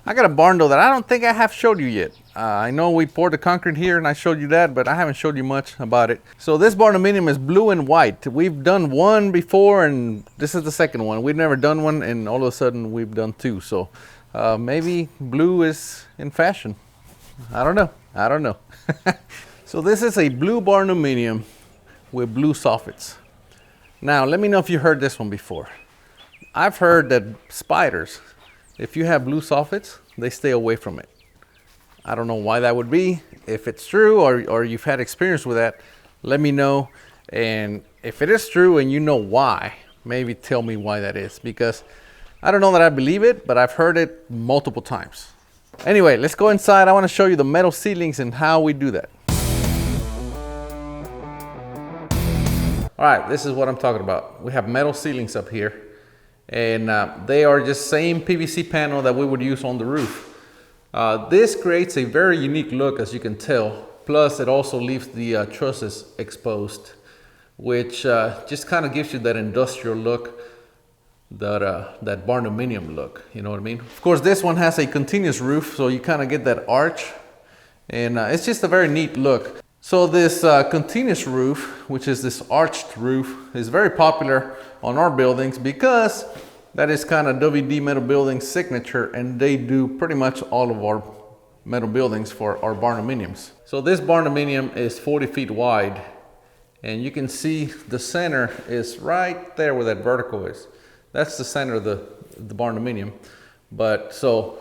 I got a barn door that I don't think I have showed you yet. I know we poured the concrete here and I showed you that, but I haven't showed you much about it. So this Barndominium is blue and white. We've done one before and this is the second one. We've never done one and all of a sudden we've done two. So maybe blue is in fashion. I don't know. I don't know. So this is a blue Barndominium with blue soffits. Now let me know if you heard this one before. I've heard that spiders, if you have blue soffits, they stay away from it. I don't know why that would be. If it's true or you've had experience with that, let me know. And if it is true and you know why, maybe tell me why that is. Because I don't know that I believe it, but I've heard it multiple times. Anyway, let's go inside. I want to show you the metal ceilings and how we do that. All right, this is what I'm talking about. We have metal ceilings up here. And they are just same PVC panel that we would use on the roof. This creates a very unique look, as you can tell. Plus, it also leaves the trusses exposed, which just kind of gives you that industrial look, that Barndominium look. You know what I mean? Of course, this one has a continuous roof, so you kind of get that arch, and it's just a very neat look. So this continuous roof, which is this arched roof, is very popular on our buildings because that is kind of WD Metal Building signature, and they do pretty much all of our metal buildings for our Barndominiums. So this Barndominium is 40 feet wide, and you can see the center is right there where that vertical is. That's the center of the Barndominium. But so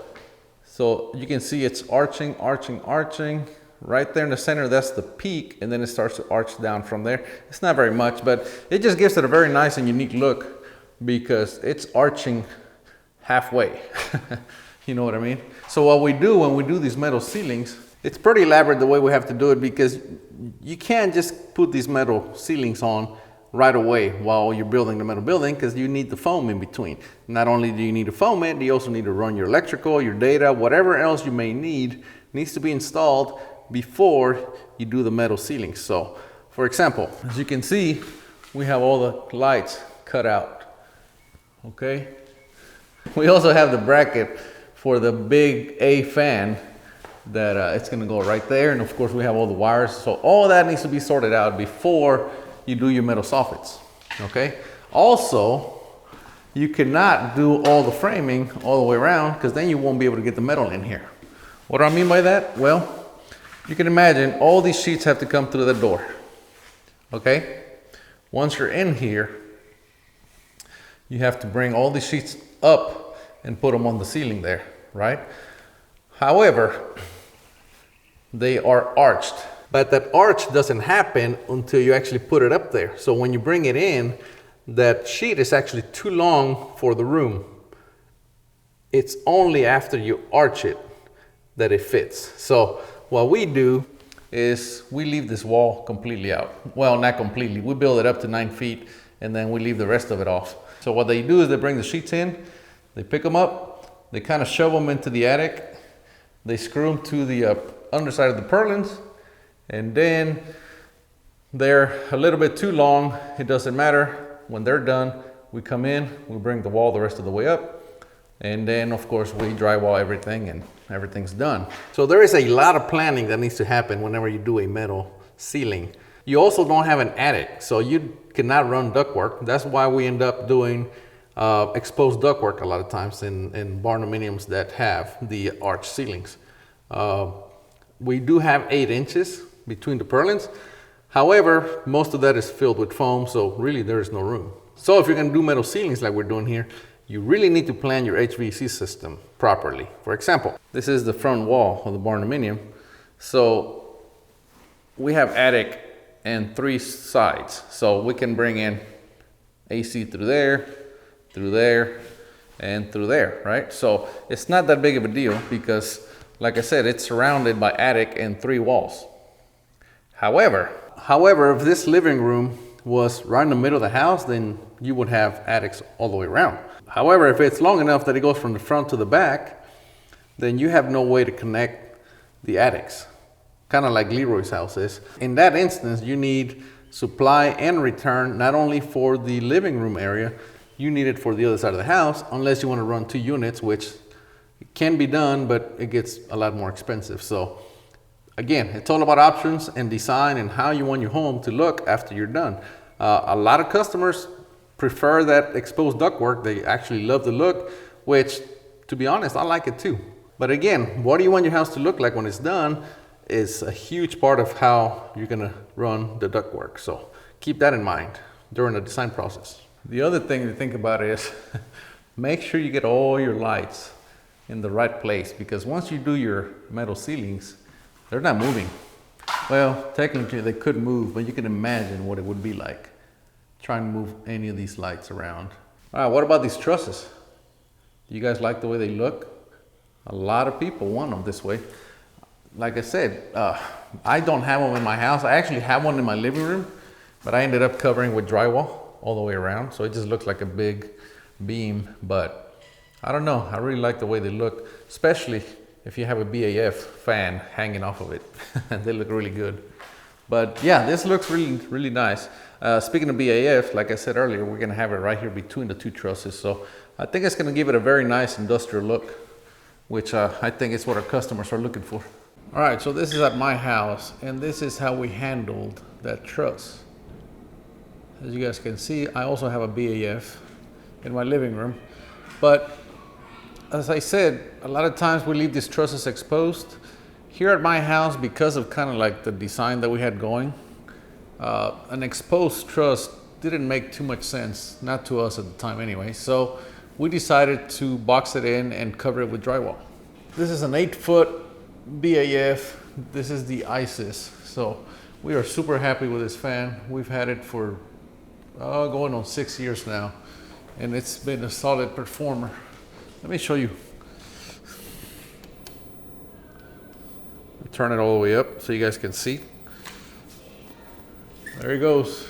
you can see it's arching, arching, arching. Right there in the center, that's the peak, and then it starts to arch down from there. It's not very much, but it just gives it a very nice and unique look because it's arching halfway. You know what I mean? So what we do when we do these metal ceilings, it's pretty elaborate the way we have to do it because you can't just put these metal ceilings on right away while you're building the metal building because you need the foam in between. Not only do you need to foam it, you also need to run your electrical, your data, whatever else you may need needs to be installed before you do the metal ceilings. So for example, as you can see, we have all the lights cut out. Okay. We also have the bracket for the big A fan that it's going to go right there. And of course we have all the wires. So all that needs to be sorted out before you do your metal soffits. Okay. Also, you cannot do all the framing all the way around because then you won't be able to get the metal in here. What do I mean by that? Well, you can imagine all these sheets have to come through the door. Okay? Once you're in here, you have to bring all these sheets up and put them on the ceiling there, right? However, they are arched, but that arch doesn't happen until you actually put it up there. So when you bring it in, that sheet is actually too long for the room. It's only after you arch it that it fits. So what we do is we leave this wall completely out. Well, not completely. We build it up to 9 feet and then we leave the rest of it off. So what they do is they bring the sheets in, they pick them up, they kind of shove them into the attic, they screw them to the underside of the purlins, and then they're a little bit too long. It doesn't matter. When they're done, we come in, we bring the wall the rest of the way up, and then of course we drywall everything and everything's done. So there is a lot of planning that needs to happen whenever you do a metal ceiling. You also don't have an attic, so you cannot run ductwork. That's why we end up doing exposed ductwork a lot of times in Barndominiums that have the arch ceilings. We do have 8 inches between the purlins. However, most of that is filled with foam, so really there is no room. So if you're gonna do metal ceilings like we're doing here, you really need to plan your HVAC system properly. For example, this is the front wall of the Barndominium. So we have attic and 3 sides. So we can bring in AC through there, and through there, right? So it's not that big of a deal because, like I said, it's surrounded by attic and 3 walls. However, if this living room was right in the middle of the house, then you would have attics all the way around. However, if it's long enough that it goes from the front to the back, then you have no way to connect the attics, kind of like Leroy's house is. In that instance, you need supply and return, not only for the living room area, you need it for the other side of the house, unless you want to run 2 units, which It can be done, but it gets a lot more expensive. So again, it's all about options and design and how you want your home to look after you're done. A lot of customers prefer that exposed ductwork. They actually love the look, which, to be honest, I like it too. But again, what do you want your house to look like when it's done is a huge part of how you're gonna run the ductwork. So keep that in mind during the design process. The other thing to think about is make sure you get all your lights in the right place, because once you do your metal ceilings, they're not moving. Well, technically they could move, but you can imagine what it would be like trying to move any of these lights around. All right, what about these trusses? Do you guys like the way they look? A lot of people want them this way. Like I said, I don't have them in my house. I actually have one in my living room, but I ended up covering with drywall all the way around, so it just looks like a big beam. But I don't know, I really like the way they look, especially if you have a BAF fan hanging off of it. They look really good. But yeah, this looks really nice. Speaking of BAF, like I said earlier, we're gonna have it right here between the two trusses. So I think it's gonna give it a very nice industrial look, which I think is what our customers are looking for. All right, so this is at my house, and this is how we handled that truss. As you guys can see, I also have a BAF in my living room. But as I said, a lot of times we leave these trusses exposed. Here at my house, because of kind of like the design that we had going, an exposed truss didn't make too much sense, not to us at the time anyway. So we decided to box it in and cover it with drywall. This is an 8-foot BAF. This is the ISIS. So we are super happy with this fan. We've had it for going on 6 years now, and it's been a solid performer. Let me show you. Turn it all the way up so you guys can see. There he goes.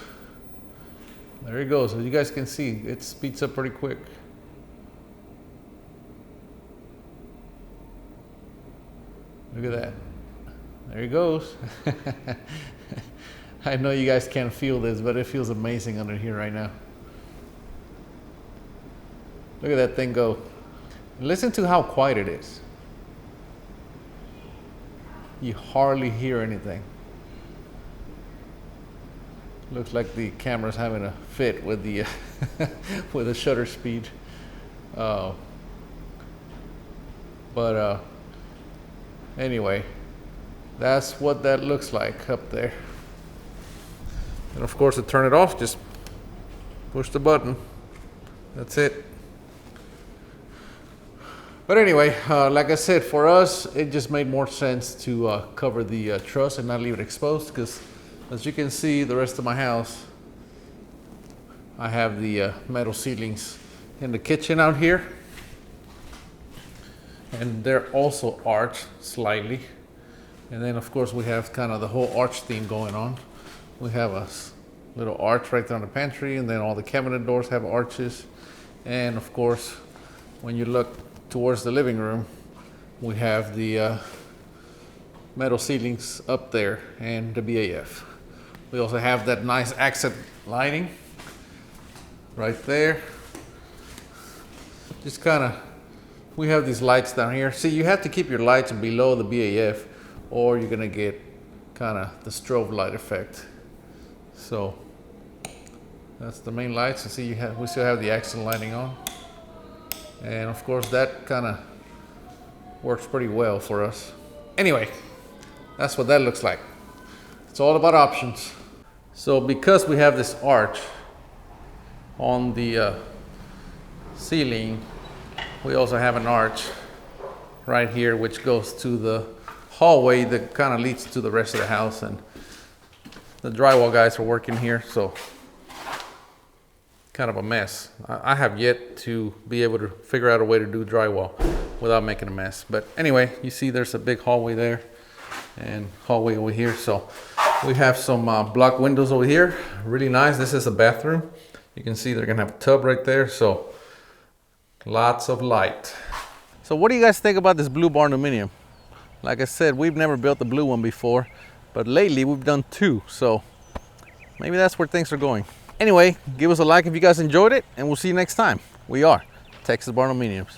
There he goes. As you guys can see, it speeds up pretty quick. Look at that. There he goes. I know you guys can't feel this, but it feels amazing under here right now. Look at that thing go. Listen to how quiet it is. You hardly hear anything. Looks like the camera's having a fit with the with the shutter speed. Anyway, that's what that looks like up there. And of course, to turn it off, just push the button. That's it. But anyway, like I said, for us, it just made more sense to cover the truss and not leave it exposed, because as you can see, the rest of my house, I have the metal ceilings in the kitchen out here. And they're also arched slightly. And then of course we have kind of the whole arch theme going on. We have a little arch right there on the pantry, and then all the cabinet doors have arches. And of course, when you look towards the living room, we have the metal ceilings up there and the BAF. We also have that nice accent lighting right there. Just kind of, we have these lights down here. See, you have to keep your lights below the BAF, or you're gonna get kind of the strobe light effect. So that's the main lights. You see, we still have the accent lighting on. And of course that kind of works pretty well for us. Anyway, that's what that looks like. It's all about options. So because we have this arch on the ceiling, we also have an arch right here which goes to the hallway that kind of leads to the rest of the house. And the drywall guys are working here, so kind of a mess. I have yet to be able to figure out a way to do drywall without making a mess. But anyway, you see there's a big hallway there and hallway over here. So we have some block windows over here, really nice. This is a bathroom. You can see they're gonna have a tub right there, so lots of light. So what do you guys think about this blue Barndominium? Like I said, we've never built the blue one before, but lately we've done 2, so maybe that's where things are going. Anyway, give us a like if you guys enjoyed it, and we'll see you next time. We are Texas Barndominiums.